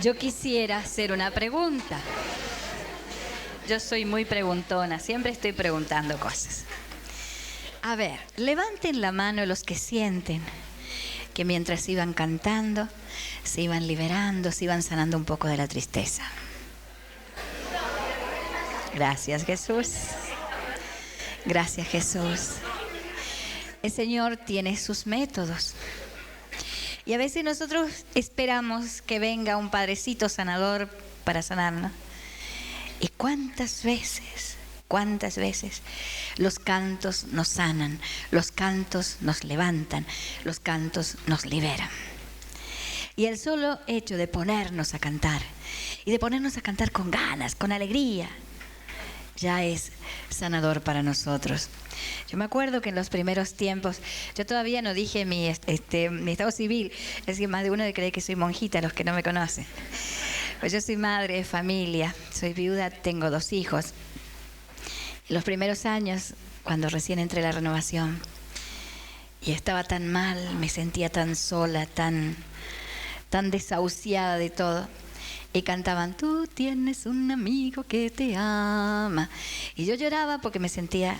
Yo quisiera hacer una pregunta. Yo soy muy preguntona, siempre estoy preguntando cosas. A ver, levanten la mano los que sienten que mientras iban cantando, se iban liberando, se iban sanando un poco de la tristeza. Gracias, Jesús. Gracias, Jesús. El Señor tiene sus métodos. Y a veces nosotros esperamos que venga un padrecito sanador para sanarnos. ¿Y cuántas veces los cantos nos sanan, los cantos nos levantan, los cantos nos liberan? Y el solo hecho de ponernos a cantar, y de ponernos a cantar con ganas, con alegría, ya es sanador para nosotros. Yo me acuerdo que en los primeros tiempos, yo todavía no dije mi estado civil, es que más de uno cree que soy monjita, los que no me conocen. Pues yo soy madre de familia, soy viuda, tengo 2 hijos. En los primeros años, cuando recién entré a la renovación, y estaba tan mal, me sentía tan sola, tan desahuciada de todo. Y cantaban, tú tienes un amigo que te ama. Y yo lloraba porque me sentía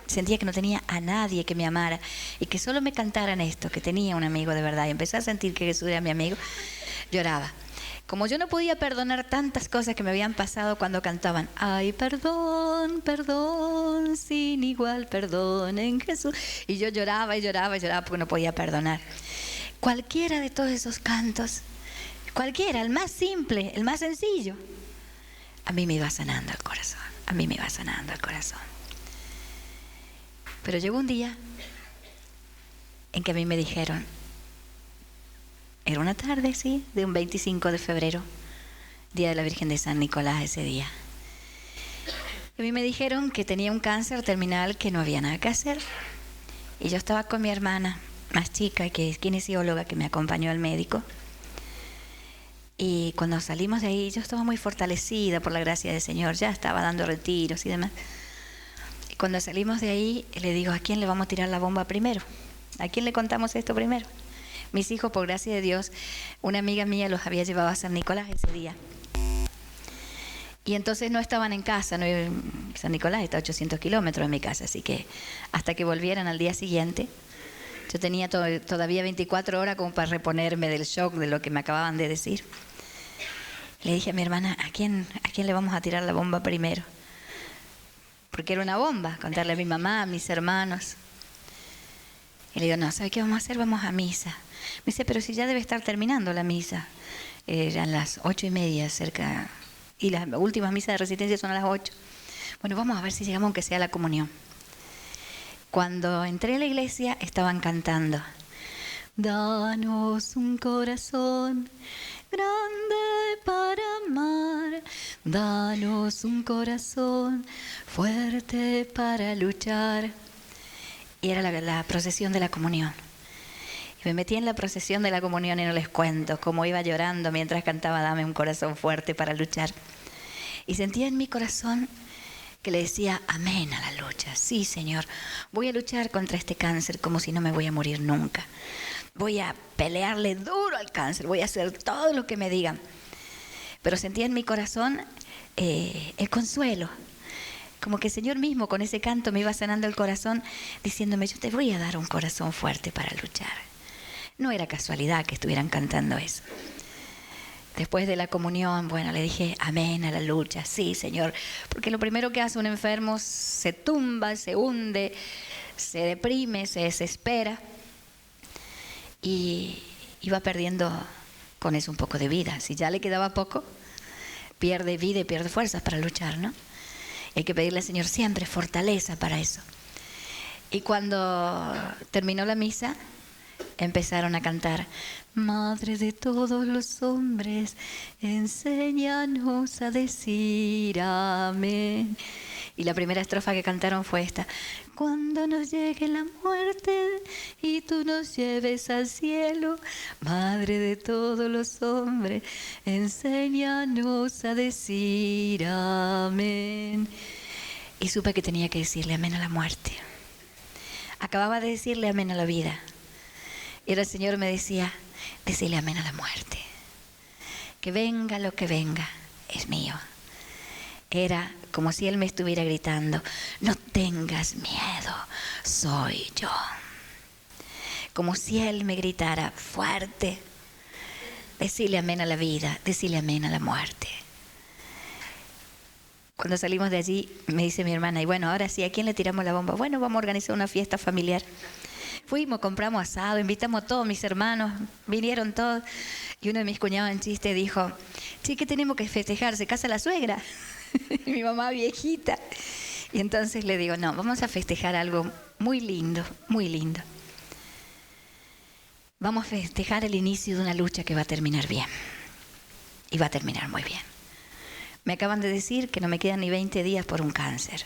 que no tenía a nadie que me amara y que solo me cantaran esto, que tenía un amigo de verdad. Y empecé a sentir que Jesús era mi amigo, lloraba. Como yo no podía perdonar tantas cosas que me habían pasado cuando cantaban, ay, perdón, perdón, sin igual perdón en Jesús. Y yo lloraba y lloraba y lloraba porque no podía perdonar. Cualquiera de todos esos cantos, cualquiera, el más simple, el más sencillo, a mí me iba sanando el corazón, a mí me iba sanando el corazón. Pero llegó un día en que a mí me dijeron, era una tarde, sí, de un 25 de febrero, Día de la Virgen de San Nicolás ese día. A mí me dijeron que tenía un cáncer terminal, que no había nada que hacer. Y yo estaba con mi hermana más chica, que es kinesióloga, que me acompañó al médico. Y cuando salimos de ahí, yo estaba muy fortalecida por la gracia del Señor, ya estaba dando retiros y demás. Y cuando salimos de ahí, le digo, ¿a quién le vamos a tirar la bomba primero? ¿A quién le contamos esto primero? Mis hijos, por gracia de Dios, una amiga mía los había llevado a San Nicolás ese día. Y entonces no estaban en casa, no, San Nicolás está a 800 kilómetros de mi casa, así que hasta que volvieran al día siguiente, yo tenía todavía 24 horas como para reponerme del shock de lo que me acababan de decir. Le dije a mi hermana, ¿a quién le vamos a tirar la bomba primero? Porque era una bomba, contarle a mi mamá, a mis hermanos. Y le digo, no, ¿sabe qué vamos a hacer? Vamos a misa. Me dice, pero si ya debe estar terminando la misa. Eran las 8:30 cerca, y las últimas misas de resistencia son a las 8. Bueno, vamos a ver si llegamos aunque sea a la comunión. Cuando entré a la iglesia estaban cantando, danos un corazón grande para amar, danos un corazón fuerte para luchar. Y era la procesión de la comunión. Y me metí en la procesión de la comunión y no les cuento cómo iba llorando mientras cantaba Dame un corazón fuerte para luchar. Y sentía en mi corazón que le decía amén a la lucha. Sí, Señor, voy a luchar contra este cáncer como si no me voy a morir nunca. Voy a pelearle duro al cáncer, voy a hacer todo lo que me digan. Pero sentía en mi corazón el consuelo. Como que el Señor mismo con ese canto me iba sanando el corazón, diciéndome, yo te voy a dar un corazón fuerte para luchar. No era casualidad que estuvieran cantando eso. Después de la comunión, bueno, le dije amén a la lucha. Sí, Señor, porque lo primero que hace un enfermo se tumba, se hunde, se deprime, se desespera y iba perdiendo con eso un poco de vida. Si ya le quedaba poco, pierde vida y pierde fuerzas para luchar, ¿no? Hay que pedirle al Señor siempre fortaleza para eso. Y cuando terminó la misa, empezaron a cantar, Madre de todos los hombres, enséñanos a decir amén. Y la primera estrofa que cantaron fue esta, cuando nos llegue la muerte y tú nos lleves al cielo, Madre de todos los hombres, enséñanos a decir amén. Y supe que tenía que decirle amén a la muerte. Acababa de decirle amén a la vida. Y ahora el Señor me decía, decirle amén a la muerte. que venga lo que venga, es mío. Era como si Él me estuviera gritando, no tengas miedo, soy yo. Como si Él me gritara fuerte, decirle amén a la vida, decirle amén a la muerte. Cuando salimos de allí, me dice mi hermana, y bueno, ahora sí, ¿a quién le tiramos la bomba? Bueno, vamos a organizar una fiesta familiar. Fuimos, compramos asado, invitamos a todos mis hermanos, vinieron todos. Y uno de mis cuñados en chiste dijo, sí, ¿qué tenemos que festejar? ¿Se casa la suegra? Mi mamá viejita. Y entonces le digo, no, vamos a festejar algo muy lindo, muy lindo. Vamos a festejar el inicio de una lucha que va a terminar bien. Y va a terminar muy bien. Me acaban de decir que no me quedan ni 20 días por un cáncer,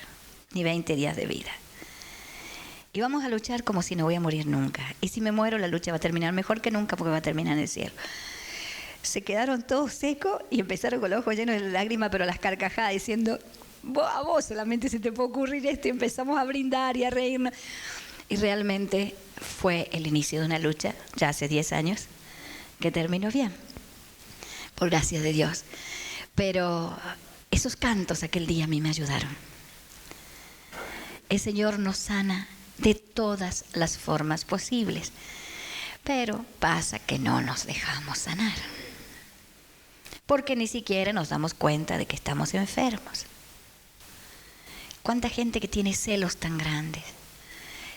ni 20 días de vida. Y vamos a luchar como si no voy a morir nunca. Y si me muero, la lucha va a terminar mejor que nunca porque va a terminar en el cielo. Se quedaron todos secos y empezaron con los ojos llenos de lágrimas, pero las carcajadas, diciendo, a vos solamente se te puede ocurrir esto. Y empezamos a brindar y a reírnos. Y realmente fue el inicio de una lucha, ya hace 10 años, que terminó bien, por gracia de Dios. Pero esos cantos aquel día a mí me ayudaron. El Señor nos sana de todas las formas posibles, pero pasa que no nos dejamos sanar, porque ni siquiera nos damos cuenta de que estamos enfermos. ¿Cuánta gente que tiene celos tan grandes,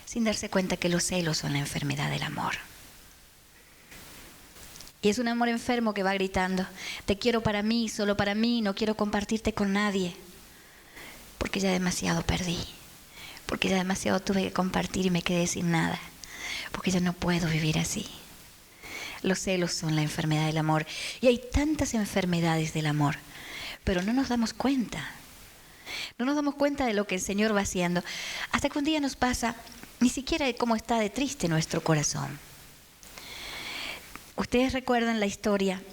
sin darse cuenta que los celos son la enfermedad del amor? Y es un amor enfermo que va gritando, te quiero para mí, solo para mí, no quiero compartirte con nadie, porque ya demasiado perdí, porque ya demasiado tuve que compartir y me quedé sin nada, porque ya no puedo vivir así. Los celos son la enfermedad del amor, y hay tantas enfermedades del amor, pero no nos damos cuenta. No nos damos cuenta de lo que el Señor va haciendo, hasta que un día nos pasa, ni siquiera de cómo está de triste nuestro corazón. Ustedes recuerdan la historia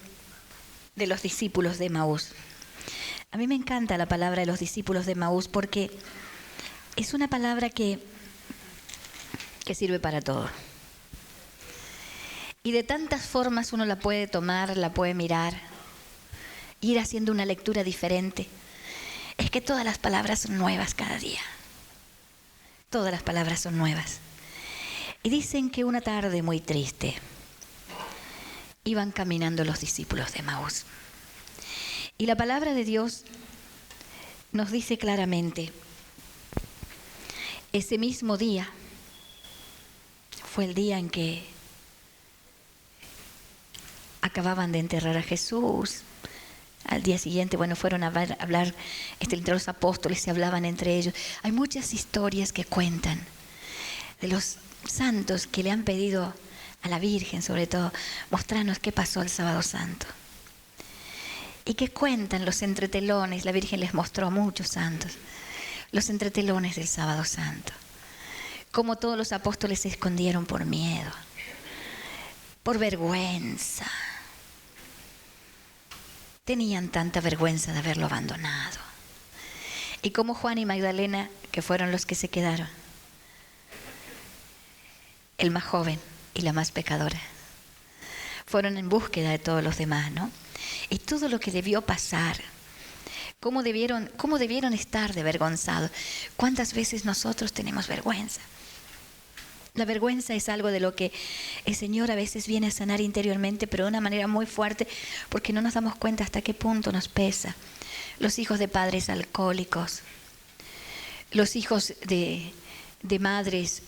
de los discípulos de Emaús. A mí me encanta la palabra de los discípulos de Emaús porque es una palabra que sirve para todo. Y de tantas formas uno la puede tomar, la puede mirar, ir haciendo una lectura diferente. Es que todas las palabras son nuevas cada día. Todas las palabras son nuevas. Y dicen que una tarde muy triste iban caminando los discípulos de Emaús. Y la palabra de Dios nos dice claramente, ese mismo día fue el día en que acababan de enterrar a Jesús. Al día siguiente, fueron a hablar entre los apóstoles, se hablaban entre ellos. Hay muchas historias que cuentan de los santos que le han pedido a la Virgen, sobre todo, mostrarnos qué pasó el Sábado Santo. Y que cuentan los entretelones, la Virgen les mostró a muchos santos, los entretelones del Sábado Santo. Cómo todos los apóstoles se escondieron por miedo, por vergüenza. Tenían tanta vergüenza de haberlo abandonado. Y cómo Juan y Magdalena, que fueron los que se quedaron, el más joven y la más pecadora, fueron en búsqueda de todos los demás, ¿no? Y todo lo que debió pasar, cómo debieron estar de avergonzados. ¿Cuántas veces nosotros tenemos vergüenza? La vergüenza es algo de lo que el Señor a veces viene a sanar interiormente, pero de una manera muy fuerte, porque no nos damos cuenta hasta qué punto nos pesa. Los hijos de padres alcohólicos, los hijos de madres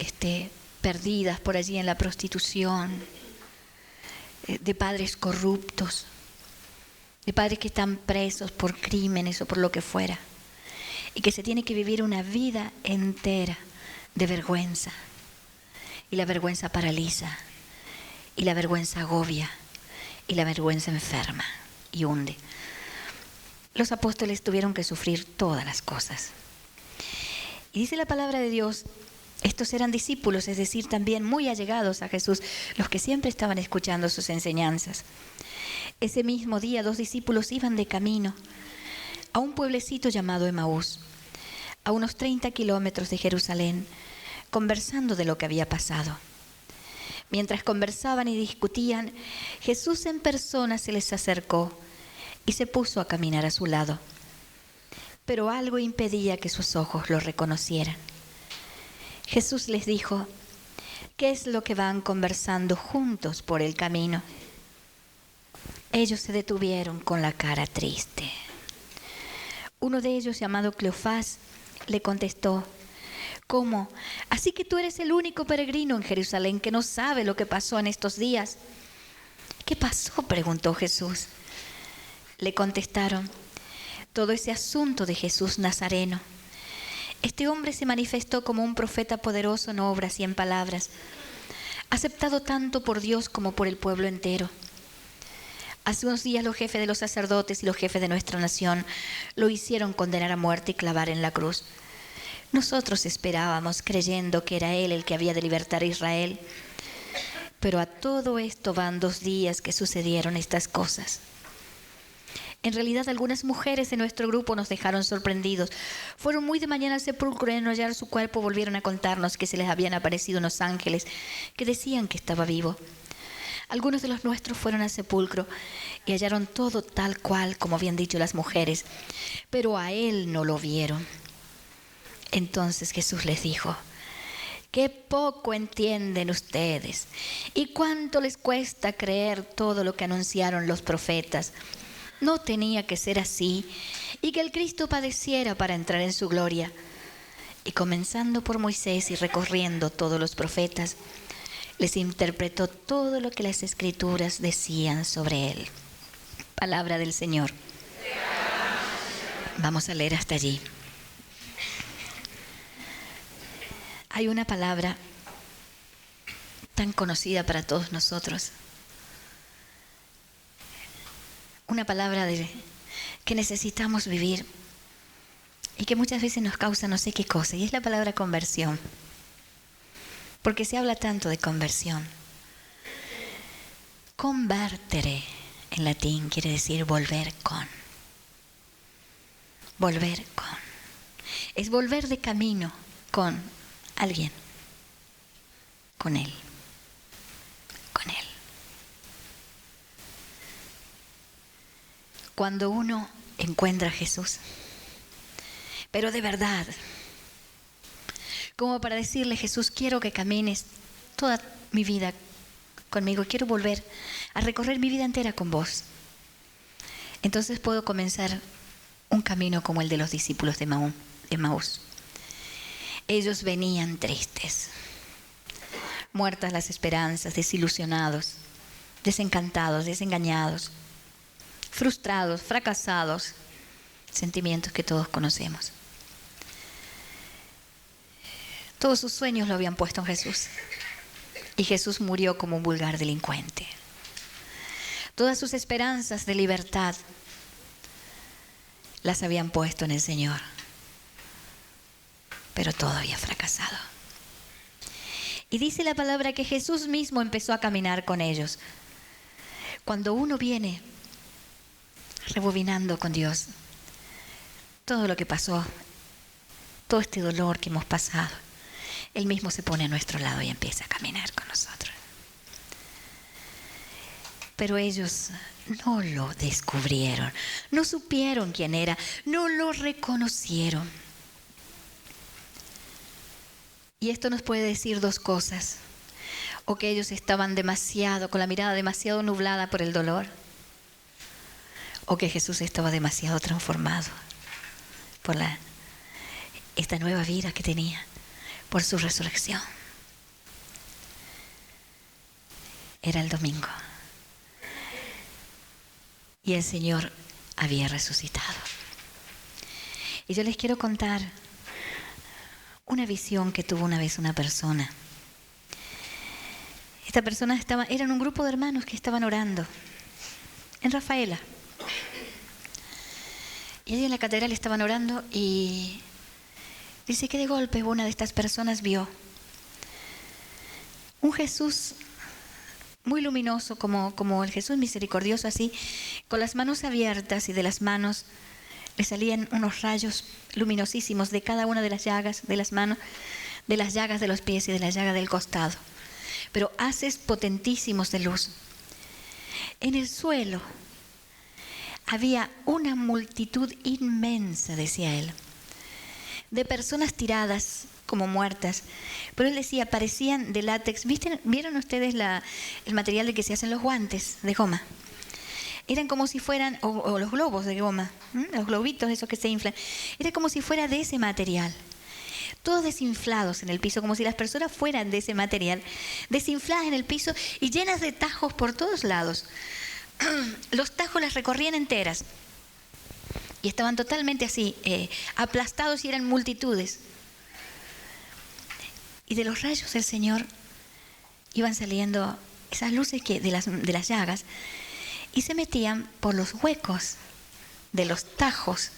perdidas por allí en la prostitución, de padres corruptos, de padres que están presos por crímenes o por lo que fuera, y que se tiene que vivir una vida entera de vergüenza. Y la vergüenza paraliza, y la vergüenza agobia, y la vergüenza enferma y hunde. Los apóstoles tuvieron que sufrir todas las cosas. Y dice la palabra de Dios, estos eran discípulos, es decir, también muy allegados a Jesús, los que siempre estaban escuchando sus enseñanzas. Ese mismo día 2 discípulos iban de camino a un pueblecito llamado Emaús, a unos 30 kilómetros de Jerusalén, conversando de lo que había pasado. Mientras conversaban y discutían, Jesús en persona se les acercó y se puso a caminar a su lado. Pero algo impedía que sus ojos lo reconocieran. Jesús les dijo: ¿qué es lo que van conversando juntos por el camino? Ellos se detuvieron con la cara triste. Uno de ellos, llamado Cleofás, le contestó: ¿cómo? ¿Así que tú eres el único peregrino en Jerusalén que no sabe lo que pasó en estos días? ¿Qué pasó?, preguntó Jesús. Le contestaron: todo ese asunto de Jesús Nazareno. Este hombre se manifestó como un profeta poderoso en obras y en palabras, aceptado tanto por Dios como por el pueblo entero. Hace unos días los jefes de los sacerdotes y los jefes de nuestra nación lo hicieron condenar a muerte y clavar en la cruz. Nosotros esperábamos, creyendo que era Él el que había de libertar a Israel. Pero a todo esto van 2 días que sucedieron estas cosas. En realidad, algunas mujeres de nuestro grupo nos dejaron sorprendidos. Fueron muy de mañana al sepulcro y al no hallar su cuerpo volvieron a contarnos que se les habían aparecido unos ángeles que decían que estaba vivo. Algunos de los nuestros fueron al sepulcro y hallaron todo tal cual como habían dicho las mujeres, pero a él no lo vieron. Entonces Jesús les dijo: qué poco entienden ustedes y cuánto les cuesta creer todo lo que anunciaron los profetas. No tenía que ser así, y que el Cristo padeciera para entrar en su gloria. Y comenzando por Moisés y recorriendo todos los profetas, les interpretó todo lo que las Escrituras decían sobre él. Palabra del Señor. Vamos a leer hasta allí. Hay una palabra tan conocida para todos nosotros, una palabra que necesitamos vivir y que muchas veces nos causa no sé qué cosa, y es la palabra conversión, porque se habla tanto de conversión. Convertere en latín quiere decir volver con. Volver con. Es volver de camino con alguien, con Él, con Él. Cuando uno encuentra a Jesús, pero de verdad, como para decirle: Jesús, quiero que camines toda mi vida conmigo, quiero volver a recorrer mi vida entera con vos. Entonces puedo comenzar un camino como el de los discípulos de Emaús. Ellos venían tristes, muertas las esperanzas, desilusionados, desencantados, desengañados, frustrados, fracasados, sentimientos que todos conocemos. Todos sus sueños lo habían puesto en Jesús, y Jesús murió como un vulgar delincuente. Todas sus esperanzas de libertad las habían puesto en el Señor, pero todo había fracasado. Y dice la palabra que Jesús mismo empezó a caminar con ellos. Cuando uno viene rebobinando con Dios todo lo que pasó, todo este dolor que hemos pasado, Él mismo se pone a nuestro lado y empieza a caminar con nosotros. Pero ellos no lo descubrieron, no supieron quién era, no lo reconocieron. Y esto nos puede decir 2 cosas: o que ellos estaban con la mirada demasiado nublada por el dolor, o que Jesús estaba demasiado transformado por esta nueva vida que tenía, por su resurrección. Era el domingo y el Señor había resucitado. Y yo les quiero contar una visión que tuvo una vez una persona. Esta persona eran un grupo de hermanos que estaban orando en Rafaela. Y allí en la catedral estaban orando, y dice que de golpe una de estas personas vio un Jesús muy luminoso, como el Jesús misericordioso, así, con las manos abiertas, y de las manos le salían unos rayos luminosísimos de cada una de las llagas de las manos, de las llagas de los pies y de la llaga del costado, pero haces potentísimos de luz. En el suelo había una multitud inmensa, decía él, de personas tiradas como muertas. Pero él decía, parecían de látex. ¿Vieron ustedes el material de que se hacen los guantes de goma? Eran como si fueran, o los globos de goma, los globitos esos que se inflan. Era como si fuera de ese material. Todos desinflados en el piso, como si las personas fueran de ese material, desinfladas en el piso y llenas de tajos por todos lados. Los tajos las recorrían enteras y estaban totalmente así, aplastados, y eran multitudes. Y de los rayos del Señor iban saliendo esas luces de las llagas y se metían por los huecos de los tajos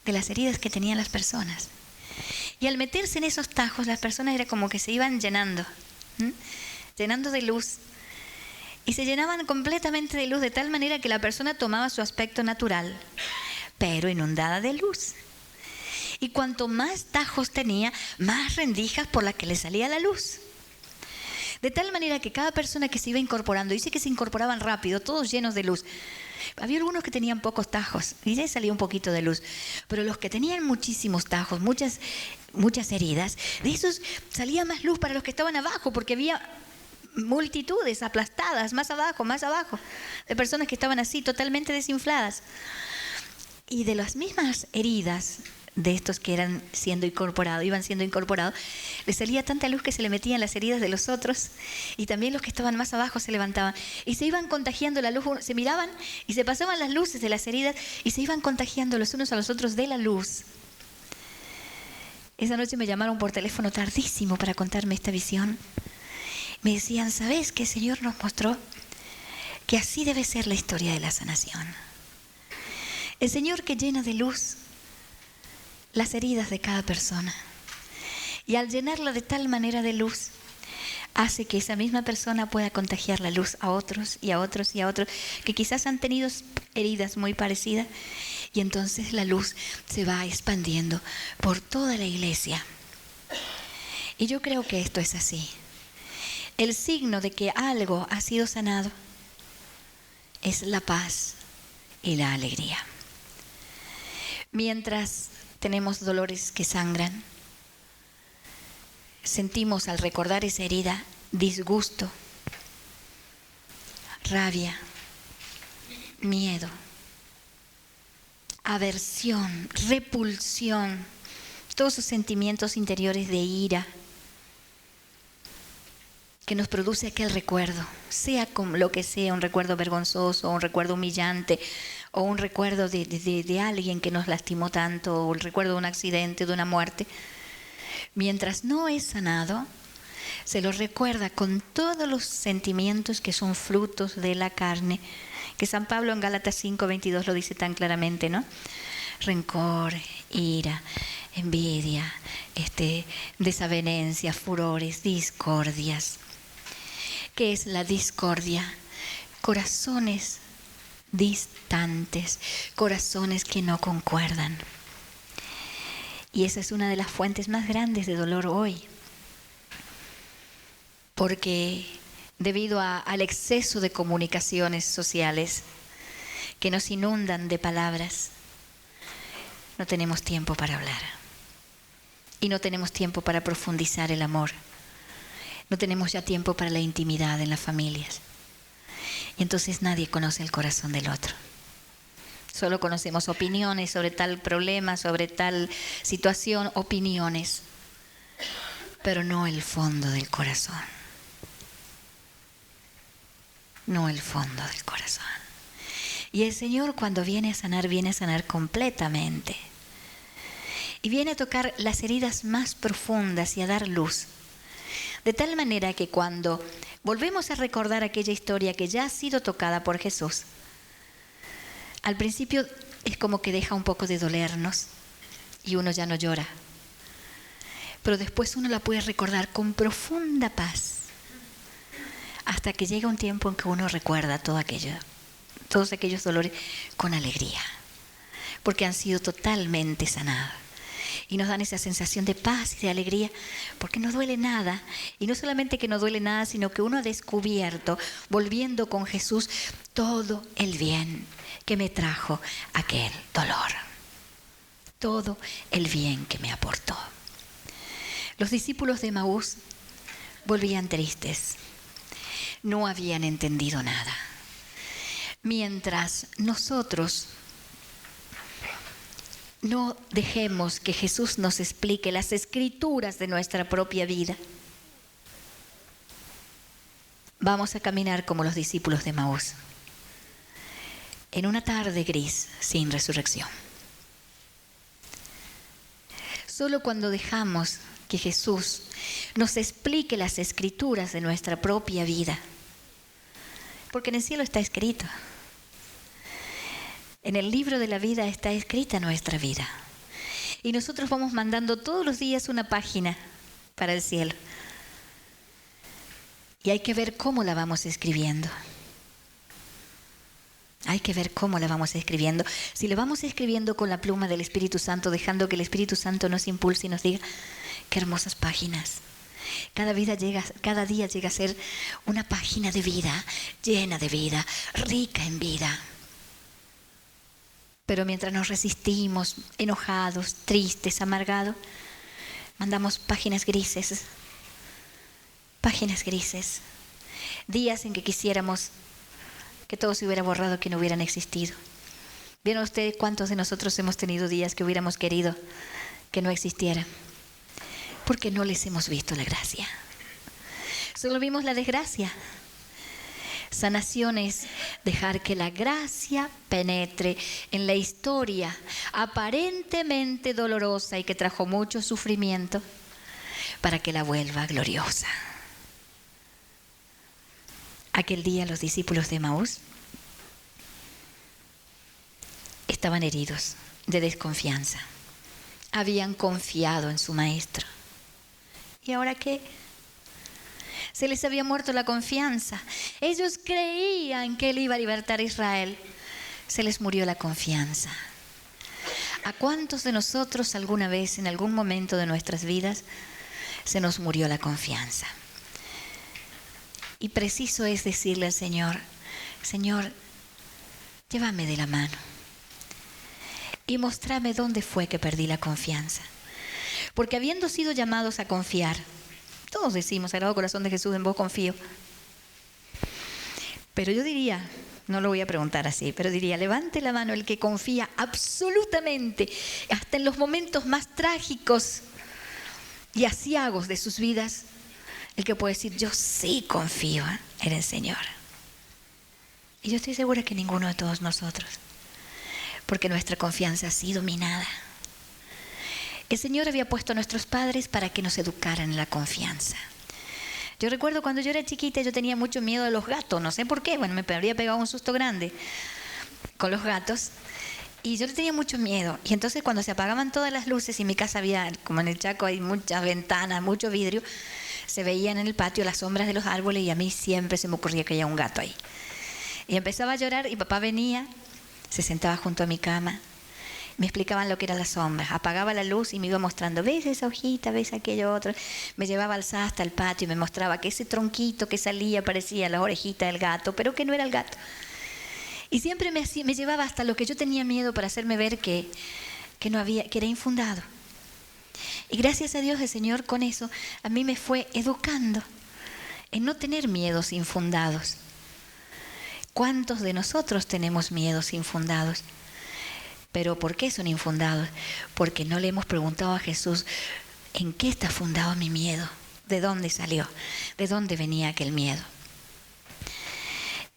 de las heridas que tenían las personas. Y al meterse en esos tajos, las personas era como que se iban llenando de luz. Y se llenaban completamente de luz, de tal manera que la persona tomaba su aspecto natural, pero inundada de luz. Y cuanto más tajos tenía, más rendijas por las que le salía la luz. De tal manera que cada persona que se iba incorporando, dice que se incorporaban rápido, todos llenos de luz. Había algunos que tenían pocos tajos y les salía un poquito de luz. Pero los que tenían muchísimos tajos, muchas heridas, de esos salía más luz para los que estaban abajo, porque había multitudes aplastadas, más abajo, de personas que estaban así, totalmente desinfladas. Y de las mismas heridas de estos que iban siendo incorporados, les salía tanta luz que se le metía en las heridas de los otros, y también los que estaban más abajo se levantaban y se iban contagiando la luz, se miraban y se pasaban las luces de las heridas y se iban contagiando los unos a los otros de la luz. Esa noche me llamaron por teléfono tardísimo para contarme esta visión. Me decían, ¿sabes qué? El Señor nos mostró que así debe ser la historia de la sanación. El Señor que llena de luz las heridas de cada persona. Y al llenarla de tal manera de luz, hace que esa misma persona pueda contagiar la luz a otros y a otros y a otros, que quizás han tenido heridas muy parecidas. Y entonces la luz se va expandiendo por toda la iglesia. Y yo creo que esto es así. El signo de que algo ha sido sanado es la paz y la alegría. Mientras tenemos dolores que sangran, sentimos al recordar esa herida disgusto, rabia, miedo, aversión, repulsión, todos esos sentimientos interiores de ira que nos produce aquel recuerdo, sea como lo que sea, un recuerdo vergonzoso, un recuerdo humillante, o un recuerdo de alguien que nos lastimó tanto, o el recuerdo de un accidente, de una muerte. Mientras no es sanado, se lo recuerda con todos los sentimientos que son frutos de la carne, que San Pablo en Gálatas 5:22 lo dice tan claramente, ¿no? Rencor, ira, envidia, desavenencia, furores, discordias. ¿Qué es la discordia? Corazones distantes, corazones que no concuerdan. Y esa es una de las fuentes más grandes de dolor hoy. Porque debido al exceso de comunicaciones sociales que nos inundan de palabras, no tenemos tiempo para hablar. Y no tenemos tiempo para profundizar el amor. No tenemos ya tiempo para la intimidad en las familias. Y entonces nadie conoce el corazón del otro. Solo conocemos opiniones sobre tal problema, sobre tal situación, opiniones, pero no el fondo del corazón. No el fondo del corazón. Y el Señor, cuando viene a sanar completamente. Y viene a tocar las heridas más profundas y a dar luz. De tal manera que cuando volvemos a recordar aquella historia que ya ha sido tocada por Jesús, al principio es como que deja un poco de dolernos y uno ya no llora. Pero después uno la puede recordar con profunda paz, hasta que llega un tiempo en que uno recuerda todos aquellos dolores con alegría, porque han sido totalmente sanados. Y nos dan esa sensación de paz y de alegría, porque no duele nada. Y no solamente que no duele nada, sino que uno ha descubierto, volviendo con Jesús, todo el bien que me trajo aquel dolor, todo el bien que me aportó. Los discípulos de Emaús volvían tristes, no habían entendido nada. Mientras nosotros no dejemos que Jesús nos explique las escrituras de nuestra propia vida, vamos a caminar como los discípulos de Emaús, en una tarde gris sin resurrección. Solo cuando dejamos que Jesús nos explique las escrituras de nuestra propia vida, porque en el cielo está escrito, en el libro de la vida está escrita nuestra vida, y nosotros vamos mandando todos los días una página para el cielo, y hay que ver cómo la vamos escribiendo. Hay que ver cómo la vamos escribiendo. Si la vamos escribiendo con la pluma del Espíritu Santo, dejando que el Espíritu Santo nos impulse y nos diga, qué hermosas páginas. Cada día llega a ser una página de vida, llena de vida, rica en vida. Pero mientras nos resistimos, enojados, tristes, amargados, mandamos páginas grises. Páginas grises. Días en que quisiéramos que todo se hubiera borrado, que no hubieran existido. ¿Vieron ustedes cuántos de nosotros hemos tenido días que hubiéramos querido que no existieran? Porque no les hemos visto la gracia. Solo vimos la desgracia. Sanación es dejar que la gracia penetre en la historia aparentemente dolorosa y que trajo mucho sufrimiento para que la vuelva gloriosa. Aquel día los discípulos de Emaús estaban heridos de desconfianza. Habían confiado en su maestro. ¿Y ahora qué? Se les había muerto la confianza. Ellos creían que él iba a libertar a Israel. Se les murió la confianza. ¿A cuántos de nosotros alguna vez, en algún momento de nuestras vidas, se nos murió la confianza? Y preciso es decirle al Señor, Señor, llévame de la mano y mostrame dónde fue que perdí la confianza. Porque habiendo sido llamados a confiar, todos decimos, Sagrado Corazón de Jesús, en vos confío. Pero yo diría, no lo voy a preguntar así, pero diría, levante la mano el que confía absolutamente, hasta en los momentos más trágicos y aciagos de sus vidas, el que puede decir, yo sí confío en el Señor. Y yo estoy segura que ninguno de todos nosotros, porque nuestra confianza ha sido minada. El Señor había puesto a nuestros padres para que nos educaran en la confianza. Yo recuerdo cuando yo era chiquita, yo tenía mucho miedo de los gatos, no sé por qué, bueno, me habría pegado un susto grande con los gatos. Y yo le tenía mucho miedo. Y entonces cuando se apagaban todas las luces y en mi casa había, como en el Chaco hay muchas ventanas, mucho vidrio, se veían en el patio las sombras de los árboles y a mí siempre se me ocurría que había un gato ahí. Y empezaba a llorar y papá venía, se sentaba junto a mi cama, me explicaban lo que era la sombra, apagaba la luz y me iba mostrando, ¿ves esa hojita? ¿Ves aquello otro? Me llevaba alzada hasta el patio y me mostraba que ese tronquito que salía parecía la orejita del gato, pero que no era el gato. Y siempre me llevaba hasta lo que yo tenía miedo para hacerme ver que era infundado. Y gracias a Dios el Señor con eso a mí me fue educando en no tener miedos infundados. ¿Cuántos de nosotros tenemos miedos infundados? ¿Pero por qué son infundados? Porque no le hemos preguntado a Jesús, ¿en qué está fundado mi miedo? ¿De dónde salió? ¿De dónde venía aquel miedo?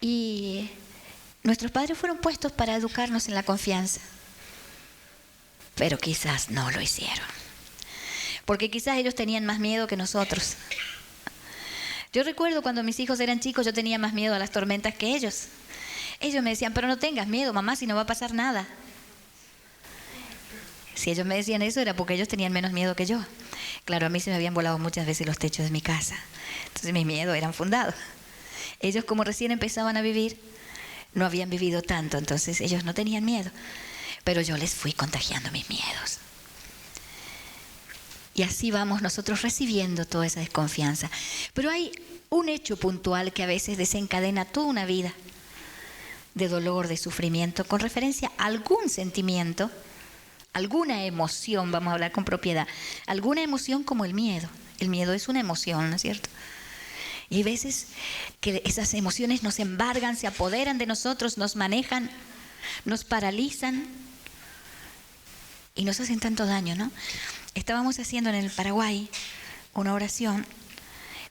Y nuestros padres fueron puestos para educarnos en la confianza, pero quizás no lo hicieron. Porque quizás ellos tenían más miedo que nosotros. Yo recuerdo cuando mis hijos eran chicos, yo tenía más miedo a las tormentas que ellos. Ellos me decían, pero no tengas miedo, mamá, si no va a pasar nada. Si ellos me decían eso era porque ellos tenían menos miedo que yo. Claro, a mí se me habían volado muchas veces los techos de mi casa. Entonces mis miedos eran fundados. Ellos como recién empezaban a vivir, no habían vivido tanto, entonces ellos no tenían miedo. Pero yo les fui contagiando mis miedos. Y así vamos nosotros recibiendo toda esa desconfianza. Pero hay un hecho puntual que a veces desencadena toda una vida de dolor, de sufrimiento, con referencia a algún sentimiento, alguna emoción, vamos a hablar con propiedad, alguna emoción como el miedo. El miedo es una emoción, ¿no es cierto? Y hay veces que esas emociones nos embargan, se apoderan de nosotros, nos manejan, nos paralizan y nos hacen tanto daño, ¿no? Estábamos haciendo en el Paraguay una oración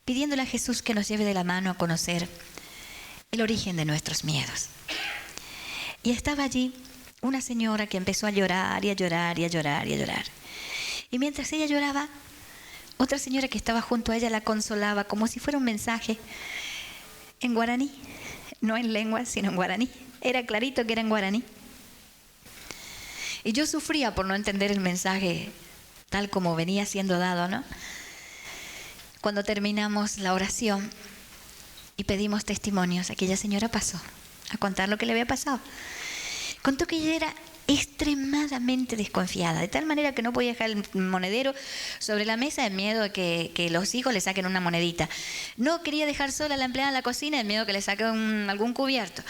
pidiéndole a Jesús que nos lleve de la mano a conocer el origen de nuestros miedos. Y estaba allí una señora que empezó a llorar y a llorar y a llorar y a llorar. Y mientras ella lloraba, otra señora que estaba junto a ella la consolaba como si fuera un mensaje en guaraní, no en lengua, sino en guaraní. Era clarito que era en guaraní. Y yo sufría por no entender el mensaje tal como venía siendo dado, ¿no? Cuando terminamos la oración y pedimos testimonios, aquella señora pasó a contar lo que le había pasado. Contó que ella era extremadamente desconfiada, de tal manera que no podía dejar el monedero sobre la mesa de miedo de que los hijos le saquen una monedita. No quería dejar sola a la empleada en la cocina de miedo que le saquen algún cubierto.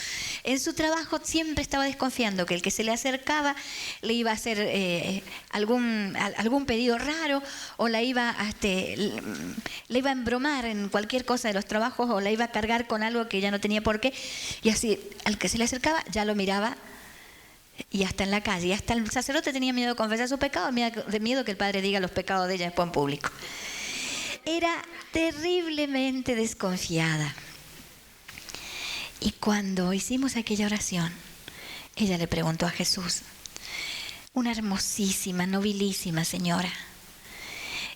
En su trabajo siempre estaba desconfiando que el que se le acercaba le iba a hacer algún pedido raro o le iba a embromar en cualquier cosa de los trabajos o la iba a cargar con algo que ya no tenía por qué. Y así, al que se le acercaba ya lo miraba. Y hasta en la calle, y hasta el sacerdote tenía miedo de confesar su pecado, de miedo que el padre diga los pecados de ella después en público. Era terriblemente desconfiada. Y cuando hicimos aquella oración, ella le preguntó a Jesús, una hermosísima, nobilísima señora.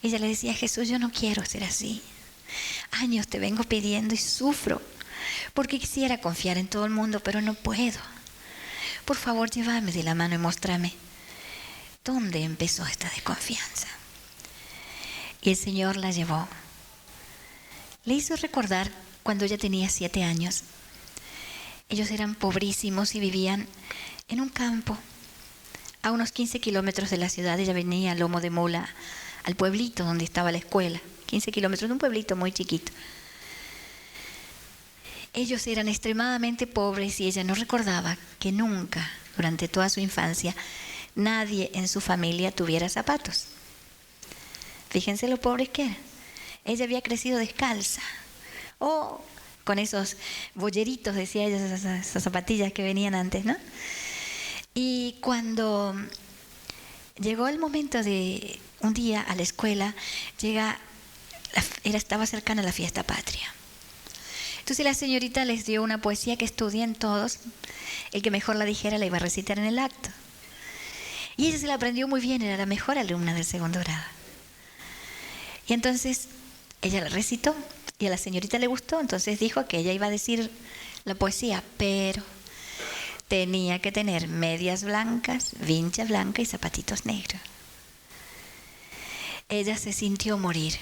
Ella le decía a Jesús, yo no quiero ser así. Años te vengo pidiendo y sufro, porque quisiera confiar en todo el mundo, pero no puedo. Por favor, llévame de la mano y muéstrame dónde empezó esta desconfianza. Y el Señor la llevó. Le hizo recordar cuando ella tenía 7 años. Ellos eran pobrísimos y vivían en un campo a unos 15 kilómetros de la ciudad. Ella venía a lomo de mula al pueblito donde estaba la escuela. 15 kilómetros de un pueblito muy chiquito. Ellos eran extremadamente pobres y ella no recordaba que nunca, durante toda su infancia, nadie en su familia tuviera zapatos. Fíjense lo pobres que eran. Ella había crecido descalza. O con esos bolleritos, decía ella, esas zapatillas que venían antes, ¿no? Y cuando llegó el momento de un día a la escuela, estaba cercana a la fiesta patria. Entonces la señorita les dio una poesía que estudien todos. El que mejor la dijera la iba a recitar en el acto. Y ella se la aprendió muy bien, era la mejor alumna del segundo grado. Y entonces ella la recitó y a la señorita le gustó, entonces dijo que ella iba a decir la poesía, pero tenía que tener medias blancas, vincha blanca y zapatitos negros. Ella se sintió morir.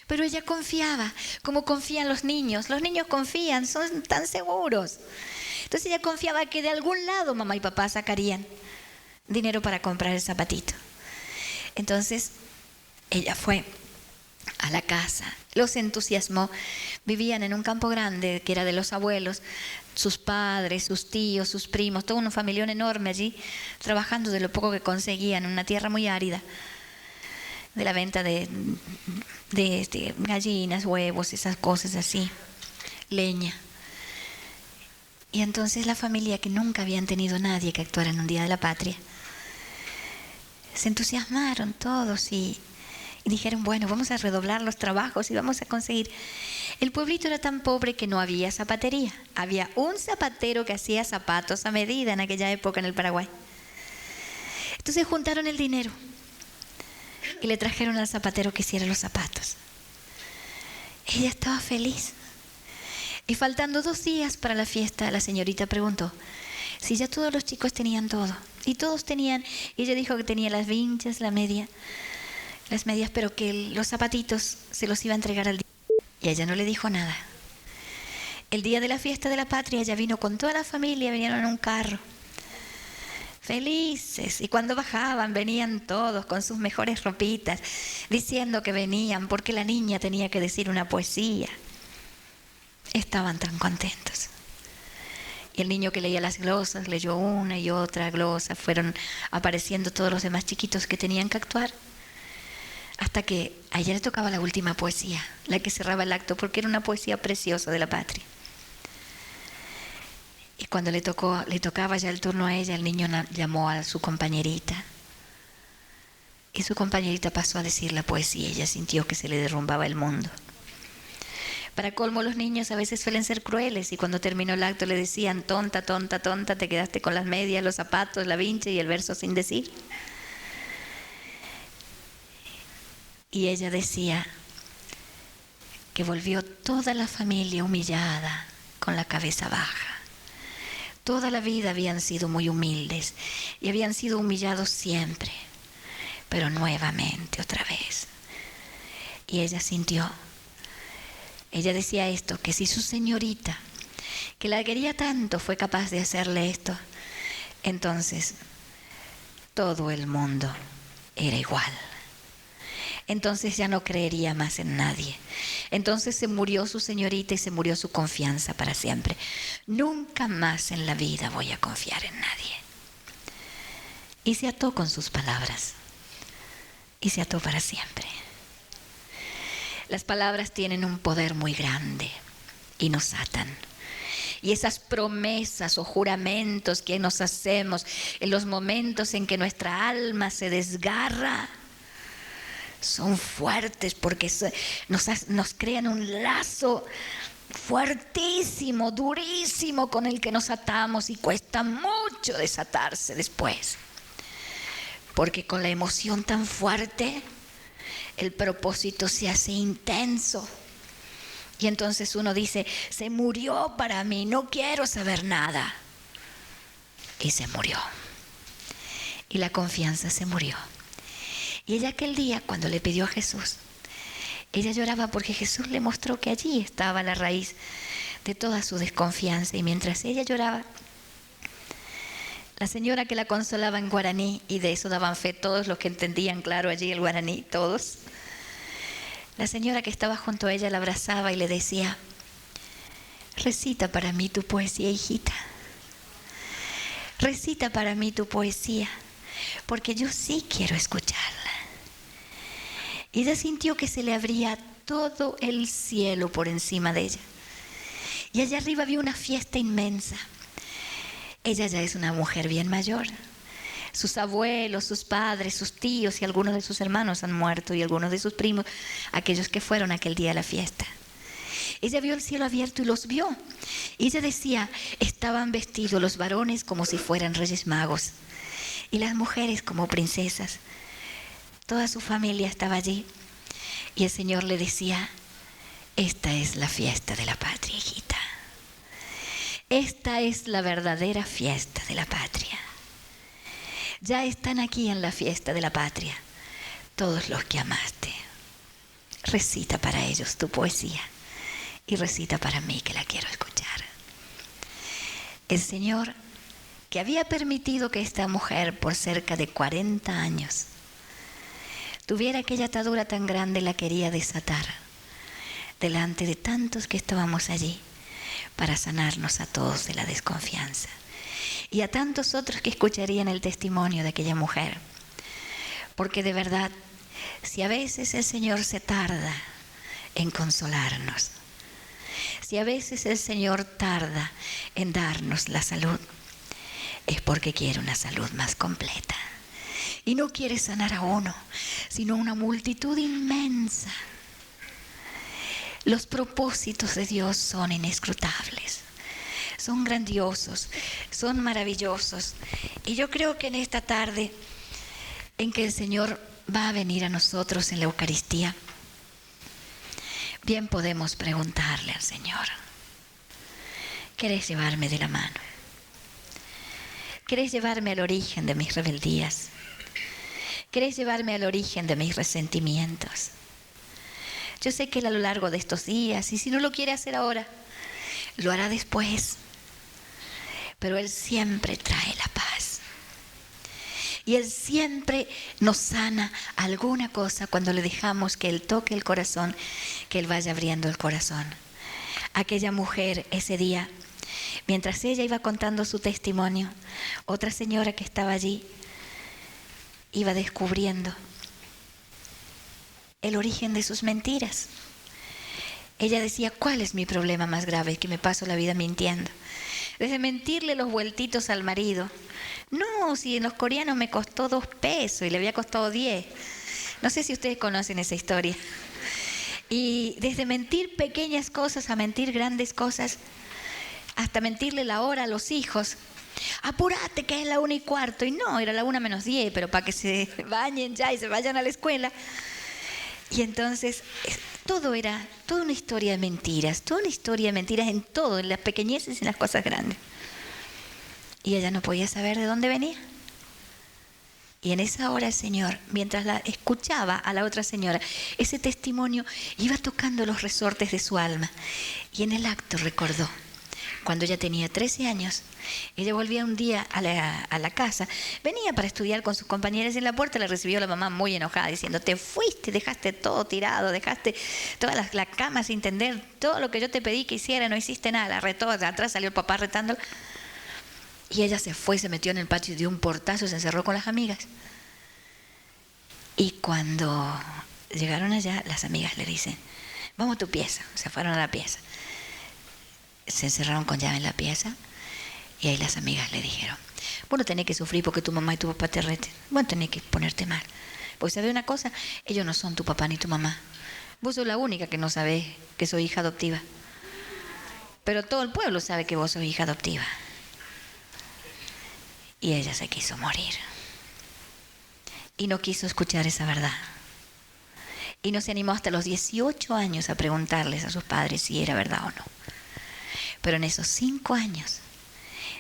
Pero ella confiaba, como confían los niños. Los niños confían, son tan seguros. Entonces ella confiaba que de algún lado mamá y papá sacarían dinero para comprar el zapatito. Entonces ella fue a la casa, los entusiasmó. Vivían en un campo grande que era de los abuelos, sus padres, sus tíos, sus primos, todo un familión enorme allí, trabajando de lo poco que conseguían en una tierra muy árida, de la venta de gallinas, huevos, esas cosas así, leña. Y entonces la familia, que nunca habían tenido nadie que actuara en un Día de la Patria, se entusiasmaron todos y dijeron, bueno, vamos a redoblar los trabajos y vamos a conseguir. El pueblito era tan pobre que no había zapatería. Había un zapatero que hacía zapatos a medida en aquella época en el Paraguay. Entonces juntaron el dinero y le trajeron al zapatero que hiciera los zapatos. Ella estaba feliz. Y faltando 2 días para la fiesta, la señorita preguntó si ya todos los chicos tenían todo. Y todos tenían. Y ella dijo que tenía las vinchas, las medias, pero que los zapatitos se los iba a entregar al día. Y ella no le dijo nada. El día de la fiesta de la patria, ella vino con toda la familia, vinieron en un carro. Felices, y cuando bajaban venían todos con sus mejores ropitas, diciendo que venían porque la niña tenía que decir una poesía. Estaban tan contentos. Y el niño que leía las glosas leyó una y otra glosa. Fueron apareciendo todos los demás chiquitos que tenían que actuar. Hasta que a ella le tocaba la última poesía, la que cerraba el acto, porque era una poesía preciosa de la patria. Y cuando le tocaba ya el turno a ella, el niño llamó a su compañerita. Y su compañerita pasó a decir la poesía. Ella sintió que se le derrumbaba el mundo. Para colmo, los niños a veces suelen ser crueles y cuando terminó el acto le decían: tonta, tonta, tonta, te quedaste con las medias, los zapatos, la vincha y el verso sin decir. Y ella decía que volvió toda la familia humillada, con la cabeza baja. Toda la vida habían sido muy humildes y habían sido humillados siempre, pero nuevamente otra vez. Y ella sintió, ella decía esto, que si su señorita, que la quería tanto, fue capaz de hacerle esto, entonces todo el mundo era igual. Entonces ya no creería más en nadie. Entonces se murió su señorita y se murió su confianza para siempre. Nunca más en la vida voy a confiar en nadie. Y se ató con sus palabras. Y se ató para siempre. Las palabras tienen un poder muy grande y nos atan. Y esas promesas o juramentos que nos hacemos en los momentos en que nuestra alma se desgarra, son fuertes porque nos crean un lazo fuertísimo, durísimo con el que nos atamos y cuesta mucho desatarse después. Porque con la emoción tan fuerte, el propósito se hace intenso. Y entonces uno dice: se murió para mí, no quiero saber nada. Y se murió. Y la confianza se murió. Y ella aquel día, cuando le pidió a Jesús, ella lloraba porque Jesús le mostró que allí estaba la raíz de toda su desconfianza. Y mientras ella lloraba, la señora que la consolaba en guaraní, y de eso daban fe todos los que entendían claro allí el guaraní, todos, la señora que estaba junto a ella la abrazaba y le decía: recita para mí tu poesía, hijita. Recita para mí tu poesía, porque yo sí quiero escucharla. Y ella sintió que se le abría todo el cielo por encima de ella. Y allá arriba había una fiesta inmensa. Ella ya es una mujer bien mayor. Sus abuelos, sus padres, sus tíos y algunos de sus hermanos han muerto, y algunos de sus primos, aquellos que fueron aquel día a la fiesta. Ella vio el cielo abierto y los vio. Y ella decía: estaban vestidos los varones como si fueran reyes magos y las mujeres como princesas. Toda su familia estaba allí. Y el Señor le decía: esta es la fiesta de la patria, hijita. Esta es la verdadera fiesta de la patria. Ya están aquí en la fiesta de la patria todos los que amaste. Recita para ellos tu poesía y recita para mí, que la quiero escuchar. El Señor, que había permitido que esta mujer por cerca de 40 años tuviera aquella atadura tan grande, la quería desatar delante de tantos que estábamos allí, para sanarnos a todos de la desconfianza y a tantos otros que escucharían el testimonio de aquella mujer. Porque de verdad, si a veces el Señor se tarda en consolarnos, si a veces el Señor tarda en darnos la salud, es porque quiere una salud más completa. Y no quiere sanar a uno, sino una multitud inmensa. Los propósitos de Dios son inescrutables, son grandiosos, son maravillosos. Y yo creo que en esta tarde en que el Señor va a venir a nosotros en la Eucaristía, bien podemos preguntarle al Señor: ¿querés llevarme de la mano? ¿Querés llevarme al origen de mis rebeldías? ¿Querés llevarme al origen de mis resentimientos? Yo sé que Él a lo largo de estos días, y si no lo quiere hacer ahora, lo hará después. Pero Él siempre trae la paz. Y Él siempre nos sana alguna cosa cuando le dejamos que Él toque el corazón, que Él vaya abriendo el corazón. Aquella mujer ese día Mientras ella iba contando su testimonio, otra señora que estaba allí iba descubriendo el origen de sus mentiras. Ella decía, ¿cuál es mi problema más grave? Que me paso la vida mintiendo. Desde mentirle los vueltitos al marido. No, si en los coreanos me costó 2 pesos y le había costado 10. No sé si ustedes conocen esa historia. Y desde mentir pequeñas cosas a mentir grandes cosas, hasta mentirle la hora a los hijos. Apúrate que es la 1:15. Y no, era la 1:10, pero para que se bañen ya y se vayan a la escuela. Y entonces todo era toda una historia de mentiras, toda una historia de mentiras en todo, en las pequeñeces y en las cosas grandes. Y ella no podía saber de dónde venía. Y en esa hora el Señor, mientras la escuchaba a la otra señora, ese testimonio iba tocando los resortes de su alma. Y en el acto recordó, cuando ella tenía 13 años, ella volvía un día a la casa, venía para estudiar con sus compañeras y en la puerta la recibió la mamá muy enojada diciendo, te fuiste, dejaste todo tirado, dejaste toda la cama sin tender, todo lo que yo te pedí que hiciera, no hiciste nada, la retó, de atrás salió el papá retándola. Y ella se fue, se metió en el patio y dio un portazo, se encerró con las amigas. Y cuando llegaron allá, las amigas le dicen, vamos a tu pieza, se fueron a la pieza. Se encerraron con llave en la pieza y ahí las amigas le dijeron, vos no tenés que sufrir porque tu mamá y tu papá te reten, vos no tenés que ponerte mal, porque sabés una cosa, ellos no son tu papá ni tu mamá, vos sos la única que no sabés que soy hija adoptiva, pero todo el pueblo sabe que vos sos hija adoptiva. Y ella se quiso morir y no quiso escuchar esa verdad y no se animó hasta los 18 años a preguntarles a sus padres si era verdad o no. Pero en esos 5 años,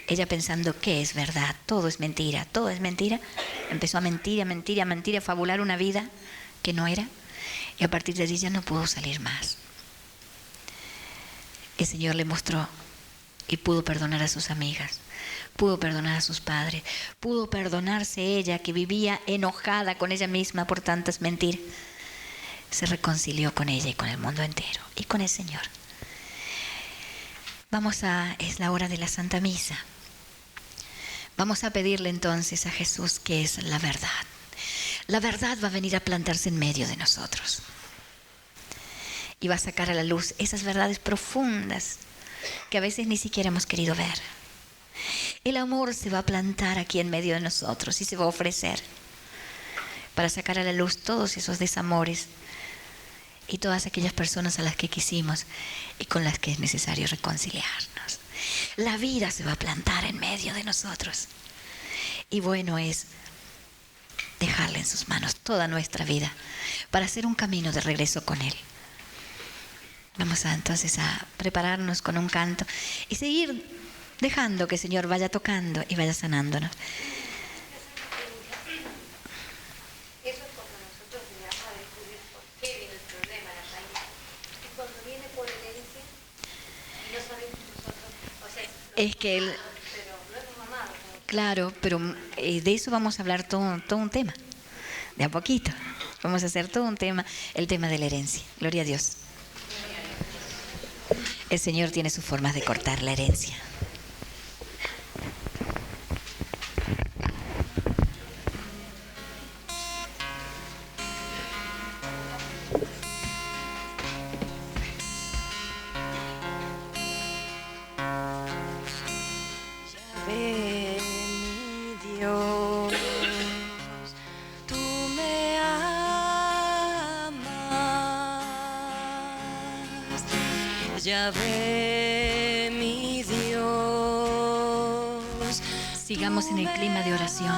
ella pensando que es verdad, todo es mentira, empezó a mentir, a fabular una vida que no era, y a partir de allí ya no pudo salir más. El Señor le mostró y pudo perdonar a sus amigas, pudo perdonar a sus padres, pudo perdonarse ella que vivía enojada con ella misma por tantas mentiras. Se reconcilió con ella y con el mundo entero y con el Señor. Es la hora de la Santa Misa. Vamos a pedirle entonces a Jesús que es la verdad. La verdad va a venir a plantarse en medio de nosotros. Y va a sacar a la luz esas verdades profundas que a veces ni siquiera hemos querido ver. El amor se va a plantar aquí en medio de nosotros y se va a ofrecer para sacar a la luz todos esos desamores y todas aquellas personas a las que quisimos y con las que es necesario reconciliarnos. La vida se va a plantar en medio de nosotros. Y bueno es dejarle en sus manos toda nuestra vida para hacer un camino de regreso con Él. Vamos entonces a prepararnos con un canto y seguir dejando que el Señor vaya tocando y vaya sanándonos. Es que claro, pero de eso vamos a hablar todo un tema, de a poquito. Vamos a hacer todo un tema, el tema de la herencia. Gloria a Dios. El Señor tiene sus formas de cortar la herencia. Yahvé, mi Dios. Sigamos en el clima de oración.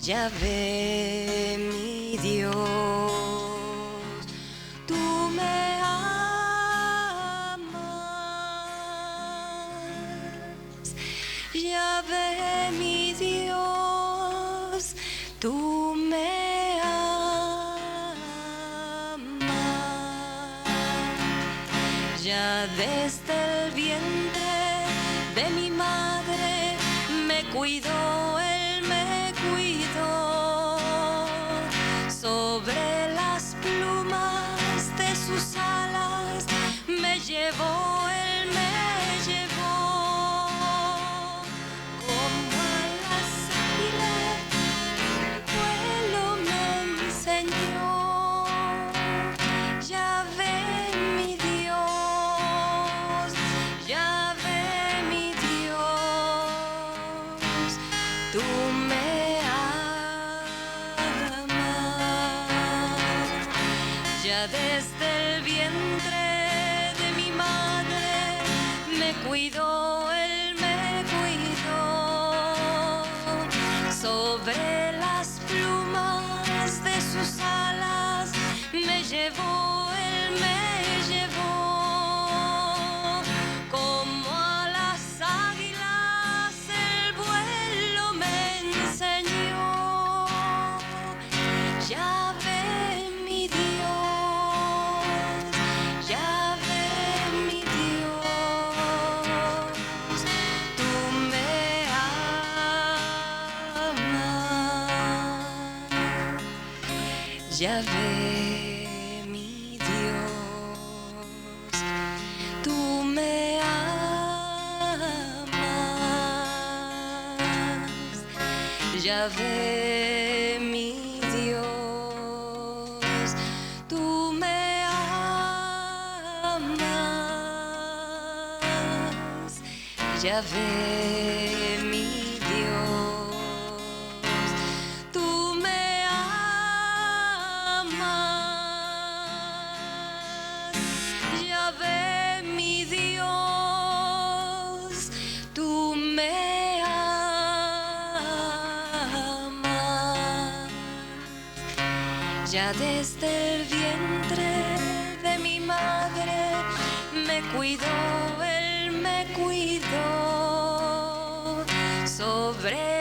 Yahvé, mi Dios. Tú me amas. Yahvé, mi Dios. Tú me ya desde el vientre de mi madre me cuidó, Él me cuidó. Sobre las plumas de sus alas Ya desde el vientre de mi madre me cuidó, él me cuidó. Sobre las plumas de sus alas me llevó, él me llevó. Como a las águilas el vuelo me enseñó. Ya ve mi Dios, ya ve mi Dios, tú me amas. Ya ve mi Dios, tú me amas. Ya ve mi Dios, tú me amas. Ya ve mi Dios, tú me amas. Ya ve mi Dios, tú me amas. Ya desde el vientre de mi madre me cuidó, él me cuidó. Sobre